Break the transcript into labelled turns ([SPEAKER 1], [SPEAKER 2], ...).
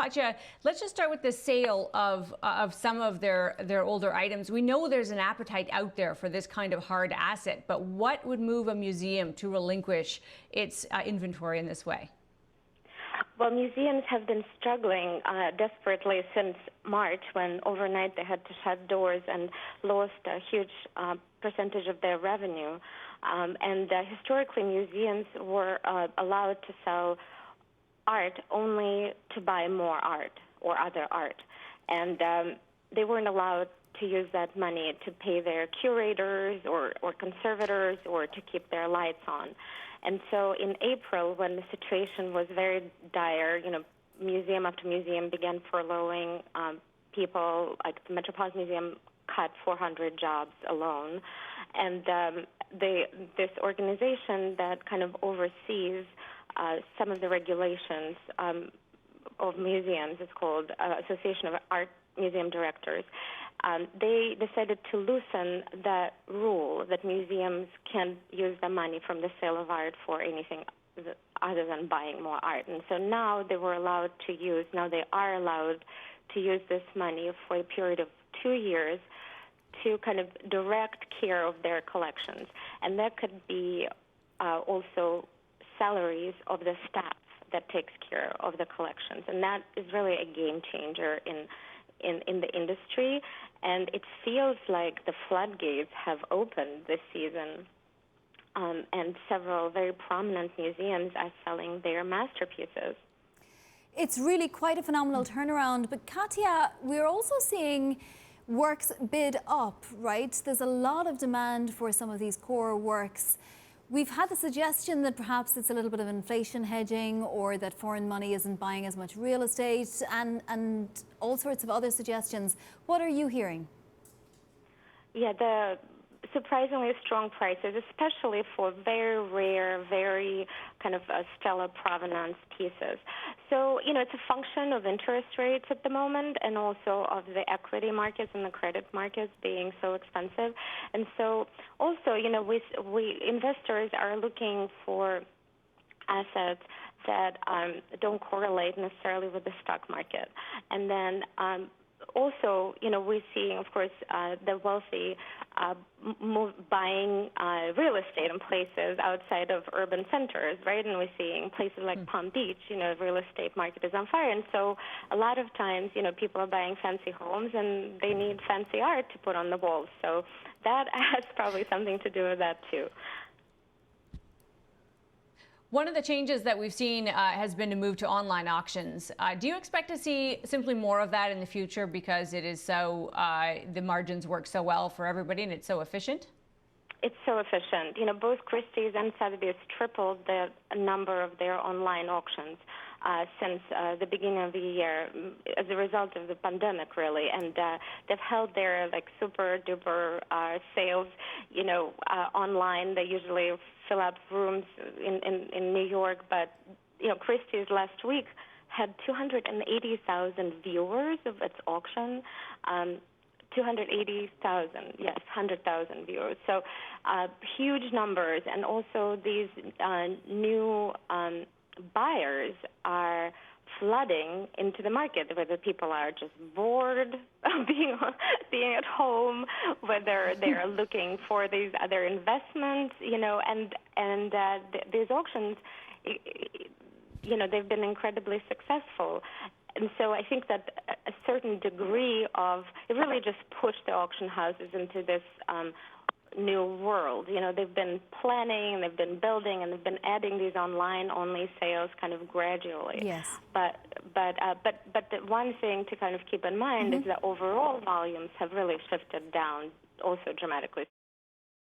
[SPEAKER 1] Katya, let's just start with the sale of some of their older items. We know there's an appetite out there for this kind of hard asset, but what would move a museum to relinquish its inventory in this way?
[SPEAKER 2] Well, museums have been struggling desperately since March, when overnight they had to shut doors and lost a huge percentage of their revenue. And historically, museums were allowed to sell art only to buy more art or other art. And they weren't allowed to use that money to pay their curators or conservators or to keep their lights on. And so in April, when the situation was very dire, museum after museum began furloughing people. Like the Metropolitan Museum cut 400 jobs alone. And this organization that kind of oversees some of the regulations of museums, it's called Association of Art Museum Directors, they decided to loosen that rule that museums can't use the money from the sale of art for anything other than buying more art. And so now they are allowed to use this money for a period of 2 years to kind of direct care of their collections. And that could be also salaries of the staff that takes care of the collections. And that is really a game changer in the industry. And it feels like the floodgates have opened this season. And several very prominent museums are selling their masterpieces.
[SPEAKER 3] It's really quite a phenomenal turnaround. But Katya, we're also seeing works bid up, right? There's a lot of demand for some of these core works. We've had the suggestion that perhaps it's a little bit of inflation hedging, or that foreign money isn't buying as much real estate, and all sorts of other suggestions. What are you hearing? Yeah, the surprisingly strong prices, especially for very rare, very kind of stellar provenance pieces. So, it's a function of interest rates at the moment, and also of the equity markets and the credit markets being so expensive. And so also, we investors are looking for assets that don't correlate necessarily with the stock market. And then also, we're seeing, of course, the wealthy buying real estate in places outside of urban centers, right? And we're seeing places like Palm Beach, the real estate market is on fire. And so a lot of times, people are buying fancy homes and they need fancy art to put on the walls. So that has probably something to do with that, too.
[SPEAKER 1] One of the changes that we've seen has been to move to online auctions. Do you expect to see simply more of that in the future because it is so, the margins work so well for everybody and it's so efficient?
[SPEAKER 2] It's so efficient. Both Christie's and Sotheby's tripled the number of their online auctions since the beginning of the year as a result of the pandemic, really. And they've held their super duper sales, online. They usually fill up rooms in New York, but Christie's last week had 280,000 viewers of its auction. 280,000, yes, 100,000 viewers. So huge numbers. And also these new buyers are flooding into the market, whether people are just bored of being at home, whether they're looking for these other investments, and these auctions, they've been incredibly successful. And so I think that a certain degree of it really just pushed the auction houses into this new world. They've been planning, they've been building, and they've been adding these online-only sales kind of gradually.
[SPEAKER 3] Yes.
[SPEAKER 2] But the one thing to kind of keep in mind is that overall volumes have really shifted down also dramatically.